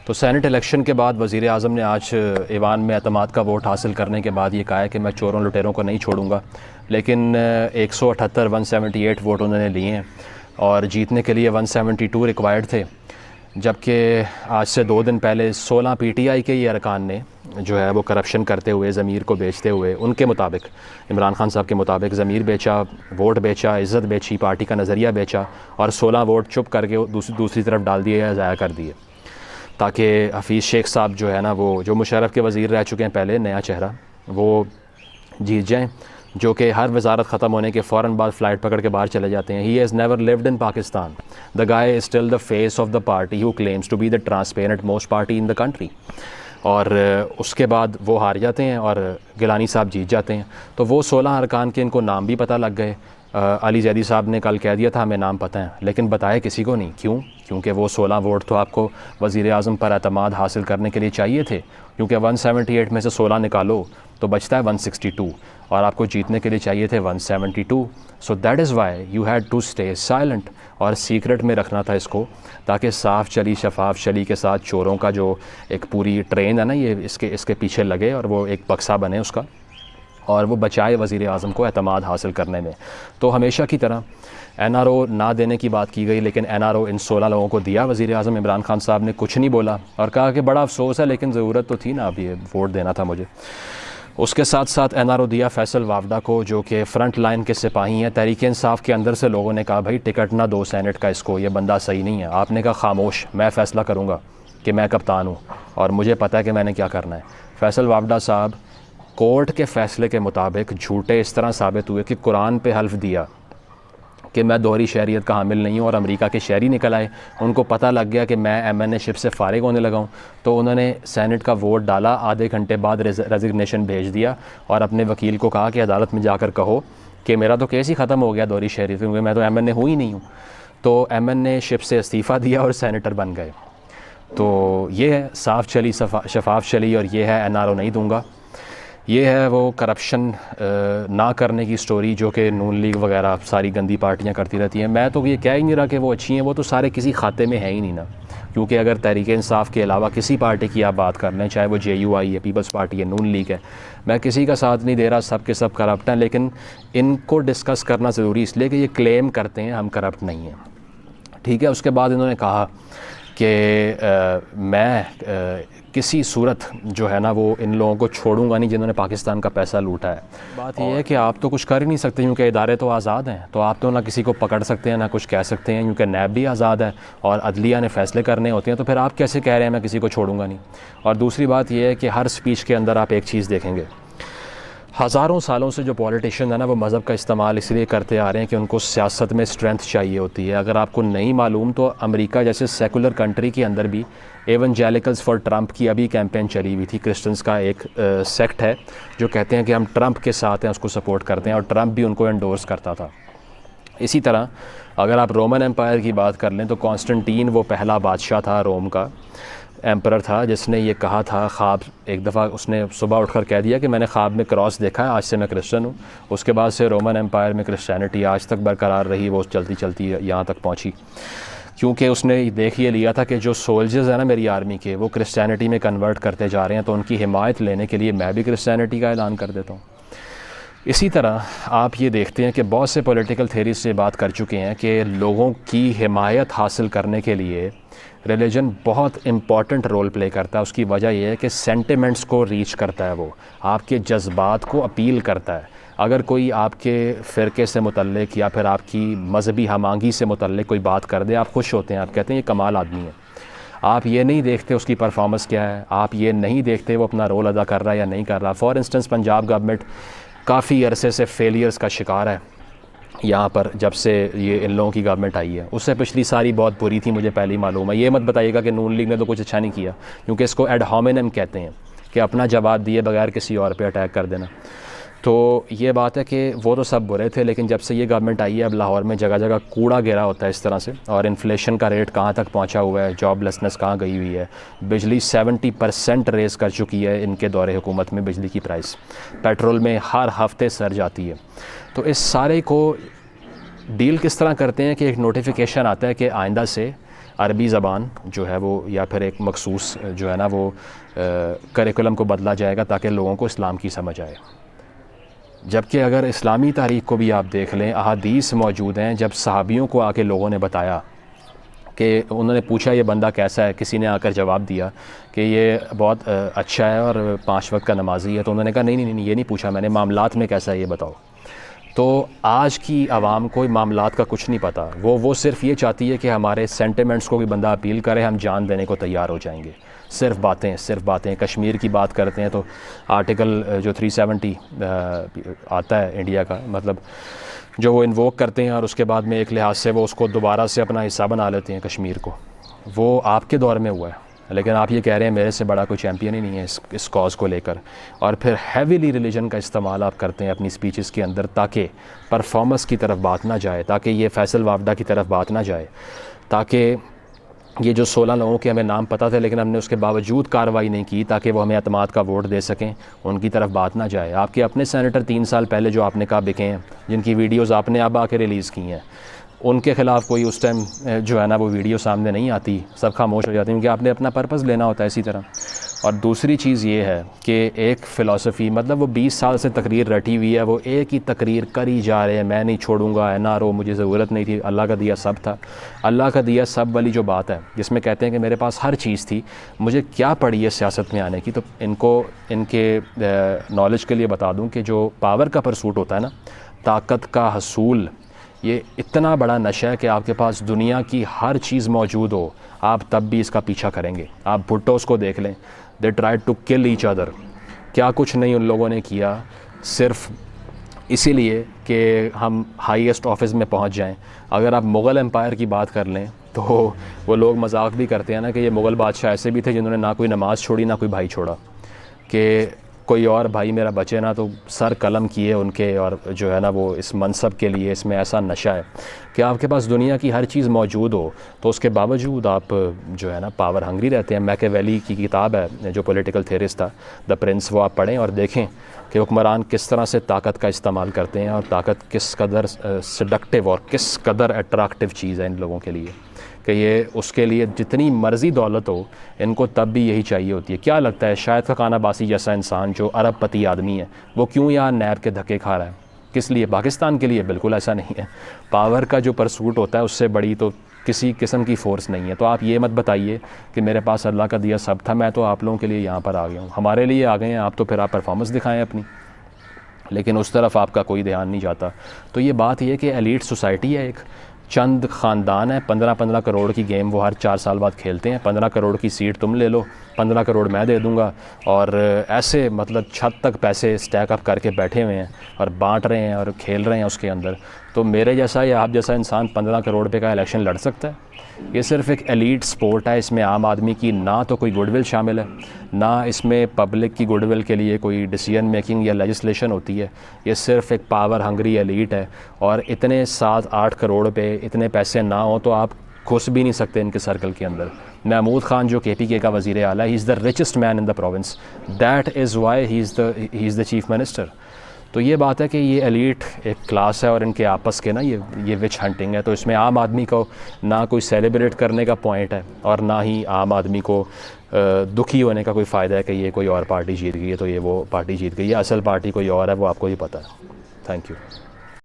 تو Saint election کے بعد وزیر اعظم نے آج ایوان میں اعتماد کا ووٹ حاصل کرنے کے بعد یہ کہا ہے کہ میں چوروں لٹیروں کو نہیں چھوڑوں گا، لیکن 178 ووٹ انہوں نے لیے ہیں اور جیتنے کے لیے 172 ریکوائرڈ تھے، جبکہ آج سے 2 دن پہلے 16 پی ٹی آئی کے یہ ارکان نے جو ہے وہ کرپشن کرتے ہوئے، ضمیر کو بیچتے ہوئے، ان کے مطابق، عمران خان صاحب کے مطابق ضمیر بیچا، ووٹ بیچا، عزت بیچی، پارٹی کا نظریہ بیچا اور 16 ووٹ چپ کر کے دوسری طرف ڈال دیے یا ضائع کر دیے، تاکہ حفیظ شیخ صاحب جو ہے نا، وہ جو مشرف کے وزیر رہ چکے ہیں پہلے، نیا چہرہ، وہ جیت جائیں، جو کہ ہر وزارت ختم ہونے کے فوراً بعد فلائٹ پکڑ کے باہر چلے جاتے ہیں۔ He has never left in Pakistan, the guy is still the face of the party who claims to be the transparent most party in the country, اور اس کے بعد وہ ہار جاتے ہیں اور گیلانی صاحب جیت جاتے ہیں۔ تو وہ 16 ارکان کے ان کو نام بھی پتہ لگ گئے۔ علی زیدی صاحب نے کل کہہ دیا تھا ہمیں نام پتہ ہیں، لیکن بتائے کسی کو نہیں۔ کیوں؟ کیونکہ وہ 16 ووٹ تو آپ کو وزیر اعظم پر اعتماد حاصل کرنے کے لیے چاہیے تھے، کیونکہ 178 میں سے 16 نکالو تو بچتا ہے 162، اور آپ کو جیتنے کے لیے چاہیے تھے 172۔ So that is why you had to stay silent, اور سیکرٹ میں رکھنا تھا اس کو، تاکہ صاف چلی شفاف چلی کے ساتھ چوروں کا جو ایک پوری ٹرین ہے نا، یہ اس کے پیچھے لگے اور وہ ایک بکسا بنے اس کا، اور وہ بچائے وزیر اعظم کو اعتماد حاصل کرنے میں۔ تو ہمیشہ کی طرح این آر او نہ دینے کی بات کی گئی، لیکن این آر او ان 16 لوگوں کو دیا۔ وزیر اعظم عمران خان صاحب نے کچھ نہیں بولا اور کہا کہ بڑا افسوس ہے، لیکن ضرورت تو تھی نا، اب یہ ووٹ دینا تھا مجھے۔ اس کے ساتھ ساتھ این آر او دیا فیصل وافدہ کو، جو کہ فرنٹ لائن کے سپاہی ہیں۔ تحریک انصاف کے اندر سے لوگوں نے کہا بھائی ٹکٹ نہ دو سینٹ کا اس کو، یہ بندہ صحیح نہیں ہے۔ آپ نے کہا خاموش، میں فیصلہ کروں گا کہ میں کپتان ہوں اور مجھے پتہ ہے کہ میں نے کیا کرنا ہے۔ فیصل وافدہ صاحب کورٹ کے فیصلے کے مطابق جھوٹے اس طرح ثابت ہوئے کہ قرآن پہ حلف دیا کہ میں دوہری شہریت کا حامل نہیں ہوں، اور امریکہ کے شہری نکل آئے۔ ان کو پتہ لگ گیا کہ میں ایم این اے شپ سے فارغ ہونے لگا ہوں، تو انہوں نے سینٹ کا ووٹ ڈالا، آدھے گھنٹے بعد ریزگنیشن بھیج دیا اور اپنے وکیل کو کہا کہ عدالت میں جا کر کہو کہ میرا تو کیس ہی ختم ہو گیا دوہری شہریت، کیونکہ میں تو ایم این اے ہوں ہی نہیں ہوں۔ تو ایم این اے شپ سے استعفیٰ دیا اور سینیٹر بن گئے۔ تو یہ ہے صاف چلی شفاف چلی، اور یہ ہے این آر او نہیں دوں گا۔ یہ ہے وہ کرپشن نہ کرنے کی سٹوری جو کہ نون لیگ وغیرہ ساری گندی پارٹیاں کرتی رہتی ہیں۔ میں تو یہ کہہ ہی نہیں رہا کہ وہ اچھی ہیں، وہ تو سارے کسی کھاتے میں ہیں ہی نہیں نا، کیونکہ اگر تحریک انصاف کے علاوہ کسی پارٹی کی آپ بات کر لیں، چاہے وہ جے یو آئی ہے، پیپلز پارٹی ہے، نون لیگ ہے، میں کسی کا ساتھ نہیں دے رہا، سب کے سب کرپٹ ہیں، لیکن ان کو ڈسکس کرنا ضروری اس لیے کہ یہ کلیم کرتے ہیں ہم کرپٹ نہیں ہیں، ٹھیک ہے۔ اس کے بعد انہوں نے کہا کہ میں کسی صورت جو ہے نا وہ ان لوگوں کو چھوڑوں گا نہیں جنہوں نے پاکستان کا پیسہ لوٹا ہے۔ بات یہ ہے کہ آپ تو کچھ کر ہی نہیں سکتے، کیونکہ ادارے تو آزاد ہیں، تو آپ تو نہ کسی کو پکڑ سکتے ہیں نہ کچھ کہہ سکتے ہیں، کیونکہ نیب بھی آزاد ہے اور عدلیہ نے فیصلے کرنے ہوتے ہیں، تو پھر آپ کیسے کہہ رہے ہیں میں کسی کو چھوڑوں گا نہیں۔ اور دوسری بات یہ ہے کہ ہر سپیچ کے اندر آپ ایک چیز دیکھیں گے، ہزاروں سالوں سے جو پولیٹیشین ہے نا، وہ مذہب کا استعمال اس لیے کرتے آ رہے ہیں کہ ان کو سیاست میں اسٹرینتھ چاہیے ہوتی ہے۔ اگر آپ کو نہیں معلوم تو امریکہ جیسے سیکولر کنٹری کے اندر بھی ایونجیلیکلز فار ٹرمپ کی ابھی کیمپین چلی ہوئی تھی۔ کرسچنز کا ایک سیکٹ ہے جو کہتے ہیں کہ ہم ٹرمپ کے ساتھ ہیں، اس کو سپورٹ کرتے ہیں، اور ٹرمپ بھی ان کو انڈورس کرتا تھا۔ اسی طرح اگر آپ رومن امپائر کی بات کر لیں تو کانسٹنٹین وہ پہلا بادشاہ تھا، روم کا ایمپرر تھا، جس نے یہ کہا تھا، خواب ایک دفعہ اس نے صبح اٹھ کر کہہ دیا کہ میں نے خواب میں کراس دیکھا ہے، آج سے میں کرسچن ہوں۔ اس کے بعد سے رومن امپائر میں کرسچینٹی آج تک برقرار رہی، وہ چلتی چلتی یہاں تک پہنچی، کیونکہ اس نے دیکھ یہ لیا تھا کہ جو سولجرز ہیں نا میری آرمی کے، وہ کرسچینٹی میں کنورٹ کرتے جا رہے ہیں، تو ان کی حمایت لینے کے لیے میں بھی کرسچینٹی کا اعلان کر دیتا ہوں۔ اسی طرح آپ یہ دیکھتے ہیں کہ بہت سے پولیٹیکل تھیریز سے بات کر چکے ہیں کہ لوگوں کی حمایت حاصل کرنے کے لیے ریلیجن بہت امپورٹنٹ رول پلے کرتا ہے۔ اس کی وجہ یہ ہے کہ سینٹیمنٹس کو ریچ کرتا ہے، وہ آپ کے جذبات کو اپیل کرتا ہے۔ اگر کوئی آپ کے فرقے سے متعلق یا پھر آپ کی مذہبی ہم آہنگی سے متعلق کوئی بات کر دے، آپ خوش ہوتے ہیں، آپ کہتے ہیں یہ کمال آدمی ہے۔ آپ یہ نہیں دیکھتے اس کی پرفارمنس کیا ہے، آپ یہ نہیں دیکھتے وہ اپنا رول ادا کر رہا ہے یا نہیں کر رہا۔ فار انسٹنس پنجاب گورنمنٹ کافی عرصے سے فیلیئرز کا شکار ہے یہاں پر، جب سے یہ ان لوگوں کی گورنمنٹ آئی ہے۔ اس سے پچھلی ساری بہت بری تھی، مجھے پہلے ہی معلوم ہے۔ یہ مت بتائیے گا کہ نون لیگ نے تو کچھ اچھا نہیں کیا، کیونکہ اس کو ایڈ ہومینم کہتے ہیں، کہ اپنا جواب دیے بغیر کسی اور پہ اٹیک کر دینا۔ تو یہ بات ہے کہ وہ تو سب برے تھے، لیکن جب سے یہ گورنمنٹ آئی ہے اب لاہور میں جگہ جگہ کوڑا گرا ہوتا ہے اس طرح سے، اور انفلیشن کا ریٹ کہاں تک پہنچا ہوا ہے، جاب لیسنس کہاں گئی ہوئی ہے، بجلی 70% ریز کر چکی ہے ان کے دور حکومت میں بجلی کی پرائس، پیٹرول میں ہر ہفتے سر جاتی ہے۔ تو اس سارے کو ڈیل کس طرح کرتے ہیں کہ ایک نوٹیفیکیشن آتا ہے کہ آئندہ سے عربی زبان جو ہے وہ یا پھر ایک مخصوص جو ہے نا وہ کریکولم کو بدلا جائے گا تاکہ لوگوں کو اسلام کی سمجھ آئے. جبکہ اگر اسلامی تاریخ کو بھی آپ دیکھ لیں، احادیث موجود ہیں جب صحابیوں کو آ کے لوگوں نے بتایا کہ انہوں نے پوچھا یہ بندہ کیسا ہے، کسی نے آ کر جواب دیا کہ یہ بہت اچھا ہے اور 5 وقت کا نمازی ہے، تو انہوں نے کہا نہیں یہ نہیں پوچھا میں نے، معاملات میں کیسا ہے یہ بتاؤ. تو آج کی عوام کو معاملات کا کچھ نہیں پتہ، وہ صرف یہ چاہتی ہے کہ ہمارے سینٹیمنٹس کو بھی بندہ اپیل کرے، ہم جان دینے کو تیار ہو جائیں گے. صرف باتیں. کشمیر کی بات کرتے ہیں تو آرٹیکل جو 370 آتا ہے انڈیا کا، مطلب جو وہ انووک کرتے ہیں اور اس کے بعد میں ایک لحاظ سے وہ اس کو دوبارہ سے اپنا حصہ بنا لیتے ہیں کشمیر کو، وہ آپ کے دور میں ہوا ہے. لیکن آپ یہ کہہ رہے ہیں میرے سے بڑا کوئی چیمپئن ہی نہیں ہے اس کاز کو لے کر، اور پھر ہیویلی ریلیجن کا استعمال آپ کرتے ہیں اپنی سپیچز کے اندر تاکہ پرفارمنس کی طرف بات نہ جائے، تاکہ یہ فیصل وافدہ کی طرف بات نہ جائے، تاکہ یہ جو 16 لوگوں کے ہمیں نام پتہ تھے لیکن ہم نے اس کے باوجود کارروائی نہیں کی تاکہ وہ ہمیں اعتماد کا ووٹ دے سکیں، ان کی طرف بات نہ جائے. آپ کے اپنے سینیٹر 3 سال پہلے جو آپ نے کہا بکے ہیں، جن کی ویڈیوز آپ نے اب آ کے ریلیز کی ہیں، ان کے خلاف کوئی اس ٹائم جو ہے نا وہ ویڈیو سامنے نہیں آتی، سب خاموش ہو جاتے ہیں کیونکہ آپ نے اپنا پرپز لینا ہوتا ہے اسی طرح. اور دوسری چیز یہ ہے کہ ایک فلسفی، مطلب وہ 20 سال سے تقریر رٹی ہوئی ہے، وہ ایک ہی تقریر کری جا رہے ہیں، میں نہیں چھوڑوں گا، این آر او مجھے ضرورت نہیں تھی، اللہ کا دیا سب تھا. اللہ کا دیا سب والی جو بات ہے جس میں کہتے ہیں کہ میرے پاس ہر چیز تھی، مجھے کیا پڑی ہے سیاست میں آنے کی. تو ان کے نالج کے لیے بتا دوں کہ جو پاور کا پرسوٹ ہوتا ہے نا، طاقت کا حصول، یہ اتنا بڑا نشہ ہے کہ آپ کے پاس دنیا کی ہر چیز موجود ہو، آپ تب بھی اس کا پیچھا کریں گے. آپ بھٹوز کو دیکھ لیں، they try to kill each other, کیا کچھ نہیں ان لوگوں نے کیا صرف اسی لیے کہ ہم ہائیسٹ آفس میں پہنچ جائیں. اگر آپ مغل امپائر کی بات کر لیں تو وہ لوگ مذاق بھی کرتے ہیں نا کہ یہ مغل بادشاہ ایسے بھی تھے جنہوں نے نہ کوئی نماز چھوڑی نہ کوئی بھائی چھوڑا، کہ کوئی اور بھائی میرا بچے نا تو سر قلم کیے ان کے، اور جو ہے نا وہ اس منصب کے لیے اس میں ایسا نشہ ہے کہ آپ کے پاس دنیا کی ہر چیز موجود ہو تو اس کے باوجود آپ جو ہے نا پاور ہنگری رہتے ہیں. میکیویلی کی کتاب ہے جو پولیٹیکل تھیورسٹ تھا، دا پرنس، وہ آپ پڑھیں اور دیکھیں کہ حکمران کس طرح سے طاقت کا استعمال کرتے ہیں اور طاقت کس قدر سیڈکٹیو اور کس قدر اٹریکٹیو چیز ہے ان لوگوں کے لیے، کہ یہ اس کے لیے جتنی مرضی دولت ہو ان کو تب بھی یہی چاہیے ہوتی ہے. کیا لگتا ہے شاید خاقان عباسی جیسا انسان جو ارب پتی آدمی ہے وہ کیوں یہاں نیب کے دھکے کھا رہا ہے؟ کس لیے؟ پاکستان کے لیے؟ بالکل ایسا نہیں ہے. پاور کا جو پرسوٹ ہوتا ہے اس سے بڑی تو کسی قسم کی فورس نہیں ہے. تو آپ یہ مت بتائیے کہ میرے پاس اللہ کا دیا سب تھا، میں تو آپ لوگوں کے لیے یہاں پر آ گیا ہوں، ہمارے لیے آ گئے ہیں آپ، تو پھر آپ پرفارمنس دکھائیں اپنی، لیکن اس طرف آپ کا کوئی دھیان نہیں جاتا. تو یہ بات یہ کہ ایلیٹ سوسائٹی ہے، ایک چند خاندان ہے، 15 کروڑ کی گیم وہ ہر 4 سال بعد کھیلتے ہیں. 15 کروڑ کی سیٹ تم لے لو، 15 کروڑ میں دے دوں گا، اور ایسے مطلب چھت تک پیسے سٹیک اپ کر کے بیٹھے ہوئے ہیں اور بانٹ رہے ہیں اور کھیل رہے ہیں اس کے اندر. تو میرے جیسا یا آپ جیسا انسان 15 کروڑ کا الیکشن لڑ سکتا ہے؟ یہ صرف ایک ایلیٹ سپورٹ ہے، اس میں عام آدمی کی نہ تو کوئی گڈ ول شامل ہے، نہ اس میں پبلک کی گڈ ول کے لیے کوئی ڈیسیجن میکنگ یا لیجسلیشن ہوتی ہے. یہ صرف ایک پاور ہنگری ایلیٹ ہے، اور اتنے 7-8 کروڑ پہ اتنے پیسے نہ ہوں تو آپ گھس بھی نہیں سکتے ان کے سرکل کے اندر. محمود خان جو KPK کا وزیر اعلیٰ ہے، he is the richest man in the province, that is why he is the chief minister. تو یہ بات ہے کہ یہ ایلیٹ ایک کلاس ہے اور ان کے آپس کے نا یہ وچ ہنٹنگ ہے. تو اس میں عام آدمی کو نہ کوئی سیلیبریٹ کرنے کا پوائنٹ ہے اور نہ ہی عام آدمی کو دکھی ہونے کا کوئی فائدہ ہے کہ یہ کوئی اور پارٹی جیت گئی ہے تو یہ وہ پارٹی جیت گئی ہے. اصل پارٹی کوئی اور ہے، وہ آپ کو ہی پتہ ہے. Thank you.